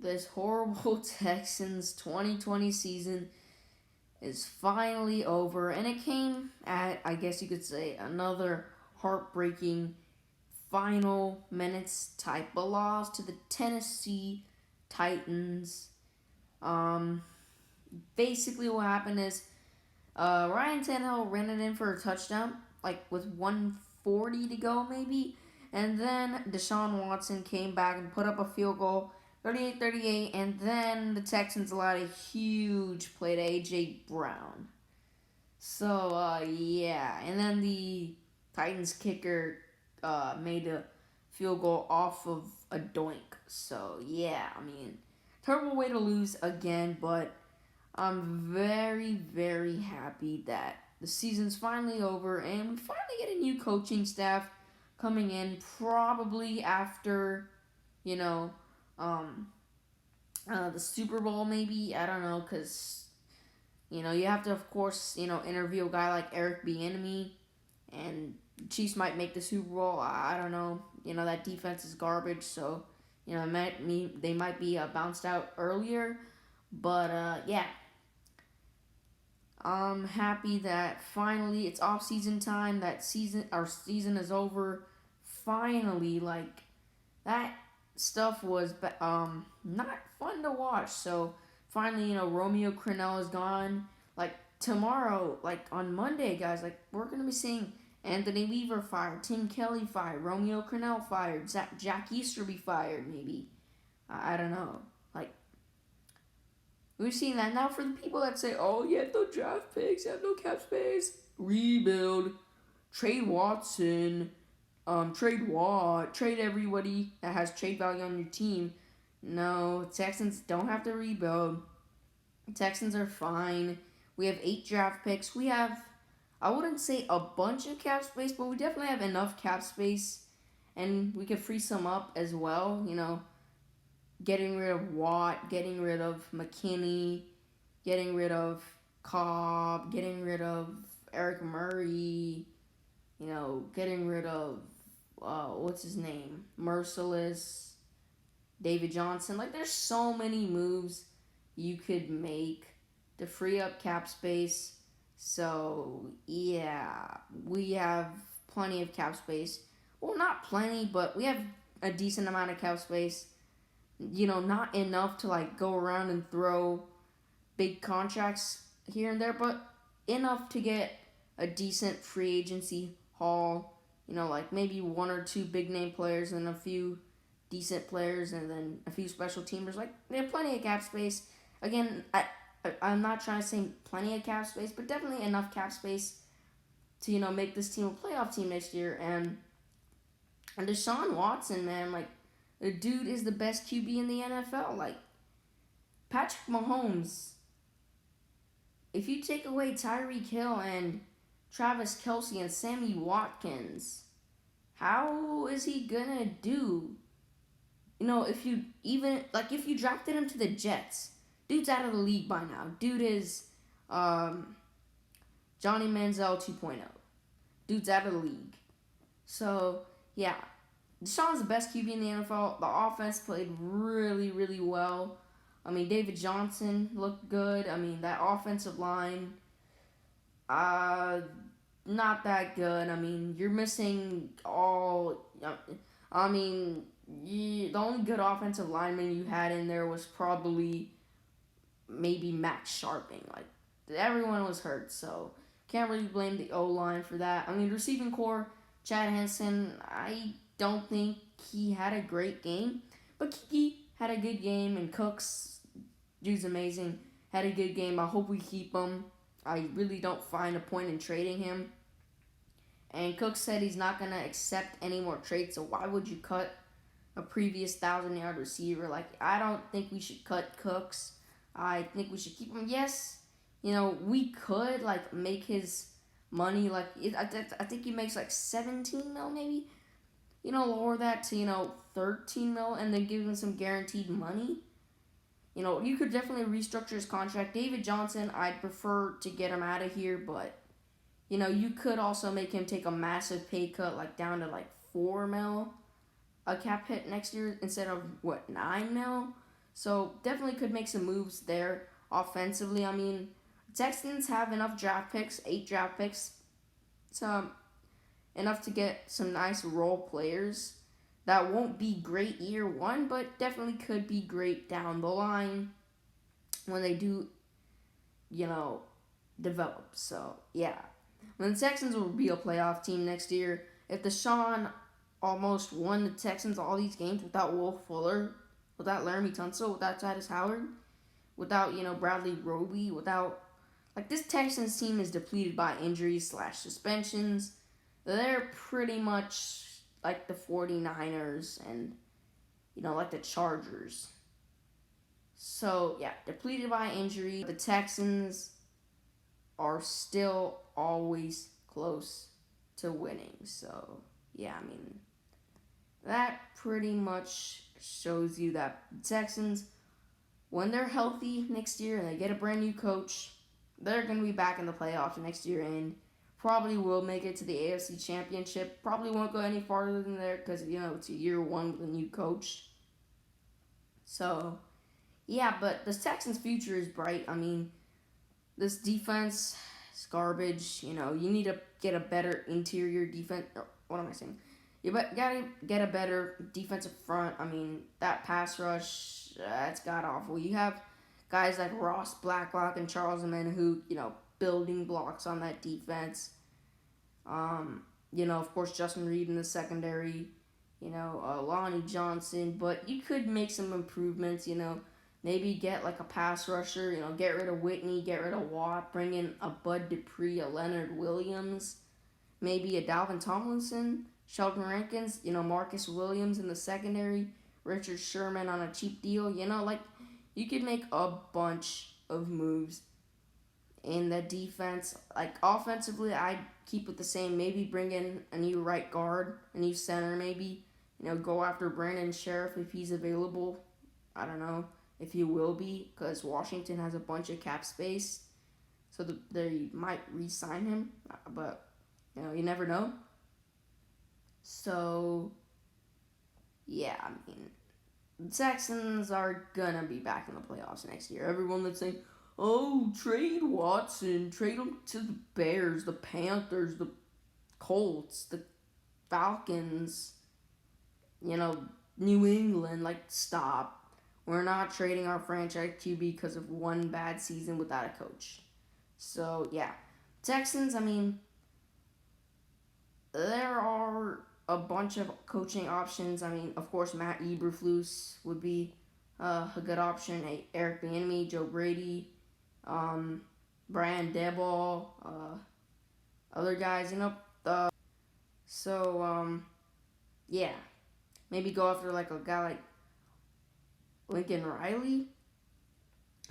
This horrible Texans 2020 season is finally over, and it came at, I guess you could say, another heartbreaking final minutes type of loss to the Tennessee Titans. Um, Basically, what happened is Ryan Tannehill ran it in for a touchdown, like with 140 to go, maybe. And then Deshaun Watson came back and put up a field goal, 38-38. And then the Texans allowed a huge play to A.J. Brown. So, yeah. And then the Titans kicker made a field goal off of a doink. So, yeah, I mean, terrible way to lose again, but I'm very, very happy that the season's finally over and we finally get a new coaching staff coming in probably after, you know, um, the Super Bowl maybe. I don't know, because, you have to, of course, interview a guy like Eric Bieniemy, and Chiefs might make the Super Bowl. I don't know. That defense is garbage, so, they might be bounced out earlier. But, yeah, I'm happy that finally it's off season time. Our season is over. Finally, like that stuff was not fun to watch. So finally, Romeo Crennel is gone. Like tomorrow, like on Monday, guys, like we're gonna be seeing Anthony Weaver fired, Tim Kelly fired, Romeo Crennel fired, Jack Easterby fired. Maybe I don't know. Like we've seen that. Now for the people that say, oh, you have no draft picks, you have no cap space, rebuild, trade Watson, trade Watt, trade everybody that has trade value on your team. No, Texans don't have to rebuild. Texans are fine. We have 8 draft picks. We have, I wouldn't say a bunch of cap space, but we definitely have enough cap space. And we could free some up as well, getting rid of Watt, getting rid of McKinney, getting rid of Cobb, getting rid of Eric Murray, getting rid of what's his name, Merciless, David Johnson. Like there's so many moves you could make to free up cap space. So yeah, we have plenty of cap space. Well, not plenty, but we have a decent amount of cap space. Not enough to like go around and throw big contracts here and there, but enough to get a decent free agency haul. Like maybe 1 or 2 big name players and a few decent players, and then a few special teamers. Like they have plenty of cap space. Again, I'm not trying to say plenty of cap space, but definitely enough cap space to make this team a playoff team next year. And Deshaun Watson, man, like the dude is the best QB in the NFL. Like, Patrick Mahomes, if you take away Tyreek Hill and Travis Kelce and Sammy Watkins, how is he gonna do? If you drafted him to the Jets, dude's out of the league by now. Dude is Johnny Manziel 2.0. Dude's out of the league. So, yeah. Deshaun's the best QB in the NFL. The offense played really, really well. I mean, David Johnson looked good. I mean, that offensive line, not that good. I mean, you're missing all. The only good offensive lineman you had in there was probably maybe Max Sharping. Like, everyone was hurt, so can't really blame the O-line for that. I mean, receiving core, Chad Hansen, I don't think he had a great game, but Kiki had a good game, and Cooks, dude's amazing, had a good game. I hope we keep him. I really don't find a point in trading him. And Cooks said he's not going to accept any more trades, so why would you cut a previous 1,000-yard receiver? Like, I don't think we should cut Cooks. I think we should keep him. Yes, we could, like, make his money, like, I think he makes, like, 17 mil, maybe. Lower that to, 13 mil, and then give him some guaranteed money. You could definitely restructure his contract. David Johnson, I'd prefer to get him out of here, but, you could also make him take a massive pay cut, like, down to, like, 4 mil, a cap hit next year, instead of, 9 mil? So definitely could make some moves there offensively. I mean, Texans have enough draft picks, 8 draft picks, to enough to get some nice role players that won't be great year one, but definitely could be great down the line when they do, you know, develop. So yeah, when the Texans will be a playoff team next year, if Deshaun almost won the Texans all these games without Will Fuller, without Laramie Tunsil, without Titus Howard, without Bradley Roby, without like this Texans team is depleted by injuries slash suspensions. They're pretty much like the 49ers and like the Chargers. So yeah, depleted by injury. The Texans are still always close to winning. So yeah, I mean that pretty much shows you that the Texans, when they're healthy next year and they get a brand new coach, they're going to be back in the playoffs next year and probably will make it to the AFC Championship. Probably won't go any farther than there because, it's a year one with a new coach. So, yeah, but the Texans' future is bright. I mean, this defense is garbage. You need to get a better interior defense. What am I saying? You gotta get a better defensive front. I mean, that pass rush, it's god awful. You have guys like Ross Blacklock and Charles Amen who, building blocks on that defense. Of course, Justin Reed in the secondary. Lonnie Johnson. But you could make some improvements. Maybe get like a pass rusher. Get rid of Whitney, get rid of Watt, bring in a Bud Dupree, a Leonard Williams, maybe a Dalvin Tomlinson. Sheldon Rankins, Marcus Williams in the secondary, Richard Sherman on a cheap deal. You could make a bunch of moves in the defense. Like, offensively, I'd keep it the same. Maybe bring in a new right guard, a new center, maybe. Go after Brandon Sheriff if he's available. I don't know if he will be, because Washington has a bunch of cap space. So they might re-sign him, but, you never know. So, yeah, I mean, the Texans are gonna be back in the playoffs next year. Everyone that's saying, oh, trade Watson, trade him to the Bears, the Panthers, the Colts, the Falcons, New England, like, stop. We're not trading our franchise QB because of one bad season without a coach. So, yeah. Texans, I mean, there are a bunch of coaching options. I mean, of course, Matt Eberflus would be a good option. Eric Bieniemy, Joe Brady, Brian Daboll, other guys, yeah. Maybe go after like a guy like Lincoln Riley.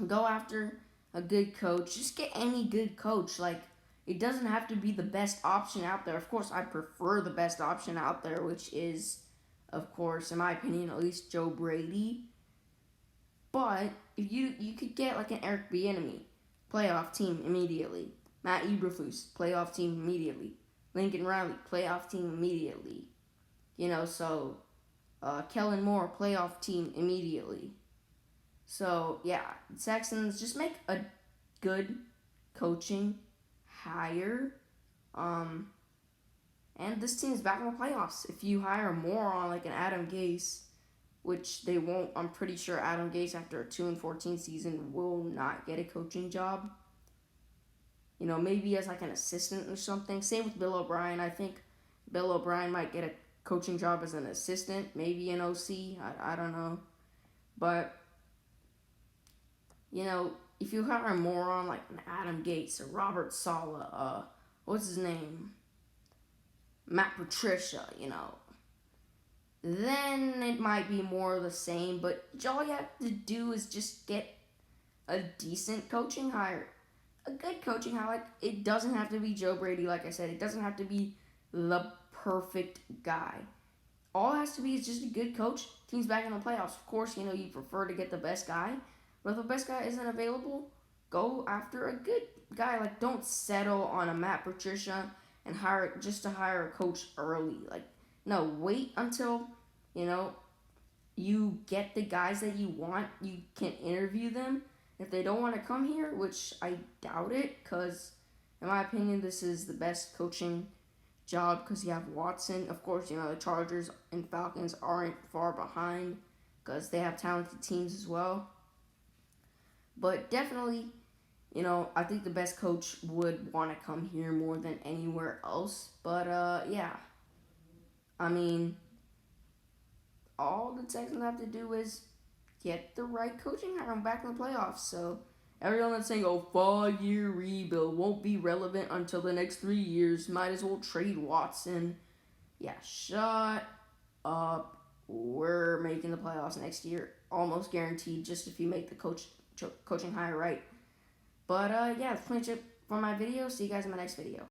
Go after a good coach. Just get any good coach. Like, it doesn't have to be the best option out there. Of course, I prefer the best option out there, which is, of course, in my opinion, at least Joe Brady. But if you could get like an Eric Bieniemy, playoff team immediately. Matt Eberflus, playoff team immediately. Lincoln Riley, playoff team immediately. Kellen Moore, playoff team immediately. So, yeah, Texans, just make a good coaching hire. And this team is back in the playoffs. If you hire more on like an Adam Gase, which they won't, I'm pretty sure Adam Gase after a 2-14 season will not get a coaching job. Maybe as like an assistant or something. Same with Bill O'Brien. I think Bill O'Brien might get a coaching job as an assistant, maybe an OC. I don't know. But, if you hire more on like an Adam Gates or Robert Saleh, what's his name? Matt Patricia, then it might be more of the same. But all you have to do is just get a decent coaching hire. A good coaching hire. Like, it doesn't have to be Joe Brady, like I said. It doesn't have to be the perfect guy. All it has to be is just a good coach. Team's back in the playoffs. Of course, you prefer to get the best guy. But if the best guy isn't available, go after a good guy. Like, don't settle on a Matt Patricia and hire a coach early. Like, no, wait until, you get the guys that you want, you can interview them. If they don't want to come here, which I doubt it, because in my opinion, this is the best coaching job because you have Watson. Of course, the Chargers and Falcons aren't far behind because they have talented teams as well. But definitely, I think the best coach would want to come here more than anywhere else. But yeah, I mean, all the Texans have to do is get the right coaching hire back in the playoffs. So everyone that's saying, "Oh, 5-year rebuild won't be relevant until the next 3 years. Might as well trade Watson." Yeah, shut up. We're making the playoffs next year, almost guaranteed. Just if you make the coaching hire right. But yeah, that's pretty much it for my video. See you guys in my next video.